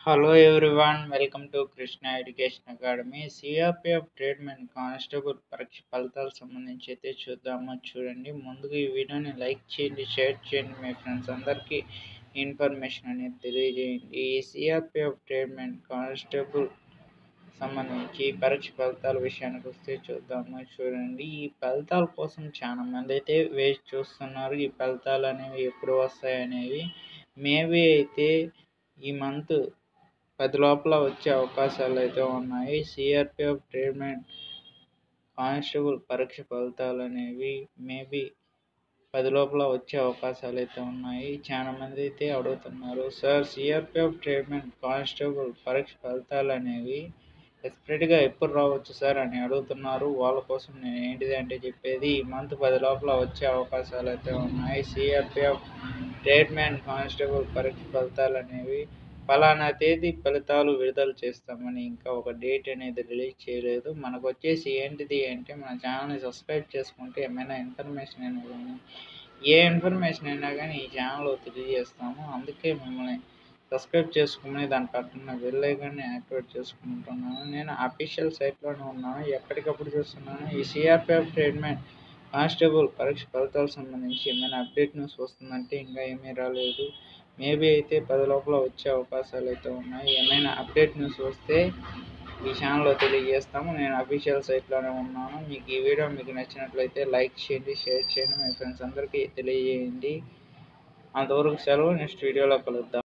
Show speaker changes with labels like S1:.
S1: Hello everyone, welcome to Krishna Education Academy. CRPF tradesmen constable పరీక్ష ఫలితాలకు సంబంధించి అయితే చూడండి. ముందుగా ఈ వీడియోని లైక్ చేయండి, షేర్ చేయండి, మీ ఫ్రెండ్స్ అందరికీ ఇన్ఫర్మేషన్ అనేది తెలియజేయండి. ఈ సిఆర్పిఎఫ్ ట్రేడ్మెన్ కానిస్టేబుల్ సంబంధించి పరీక్ష ఫలితాల విషయానికి వస్తే చూడండి. ఈ ఫలితాల కోసం చాలా మంది అయితే వేచి చూస్తున్నారు. ఈ ఫలితాలు అనేవి ఎప్పుడు వస్తాయనేవి. మేబీ అయితే ఈ మంత్ 10 లోపల వచ్చే అవకాశాలు అయితే ఉన్నాయి. సిఆర్పిఎఫ్ ట్రేడ్మెన్ కానిస్టేబుల్ పరీక్ష ఫలితాలు అనేవి మేబీ 10 లోపల వచ్చే అవకాశాలు అయితే ఉన్నాయి. చాలా మంది అయితే అడుగుతున్నారు, సార్ సిఆర్పిఎఫ్ ట్రేడ్మెన్ కానిస్టేబుల్ పరీక్ష ఫలితాలు అనేవి ఎక్స్పెక్ట్గా ఎప్పుడు రావచ్చు సార్ అని అడుగుతున్నారు. వాళ్ళ కోసం నేను ఏంటిది అంటే చెప్పేది, ఈ మంత్ 10 లోపల వచ్చే అవకాశాలు అయితే ఉన్నాయి. సిఆర్పిఎఫ్ ట్రేడ్మెన్ కానిస్టేబుల్ పరీక్ష ఫలితాలు అనేవి ఫలానా తేదీ ఫలితాలు విడుదల చేస్తామని ఇంకా ఒక డేట్ అనేది రిలీజ్ చేయలేదు. మనకు వచ్చేసి ఏంటిది అంటే, మన ఛానల్ని సబ్స్క్రైబ్ చేసుకుంటే ఏమైనా ఇన్ఫర్మేషన్ అయినా కానీ, ఏ ఇన్ఫర్మేషన్ అయినా కానీ ఈ ఛానల్లో తెలియజేస్తాము. అందుకే మిమ్మల్ని సబ్స్క్రైబ్ చేసుకుని దాని పక్కన బెల్ ఐకాన్ని యాక్టివేట్ చేసుకుంటున్నాను. నేను అఫీషియల్ సైట్లోనే ఉన్నాను, ఎప్పటికప్పుడు చూస్తున్నాను. ఈ సిఆర్పిఎఫ్ ట్రేడ్మెన్ కానిస్టేబుల్ పరీక్ష ఫలితాలకు సంబంధించి ఏమైనా అప్డేట్ న్యూస్ వస్తుందంటే ఇంకా ఏమీ రాలేదు. మేబీ అయితే 10 లోపల వచ్చే అవకాశాలు అయితే ఉన్నాయి. ఏమైనా అప్డేట్ న్యూస్ వస్తే ఈ ఛానల్లో తెలియజేస్తాము. నేను అఫీషియల్ సైట్లోనే ఉన్నాను. మీకు ఈ వీడియో మీకు నచ్చినట్లయితే లైక్ చేయండి, షేర్ చేయండి, మీ ఫ్రెండ్స్ అందరికీ తెలియజేయండి. అంతవరకు సెలవు. నెక్స్ట్ వీడియోలో కలుద్దాం.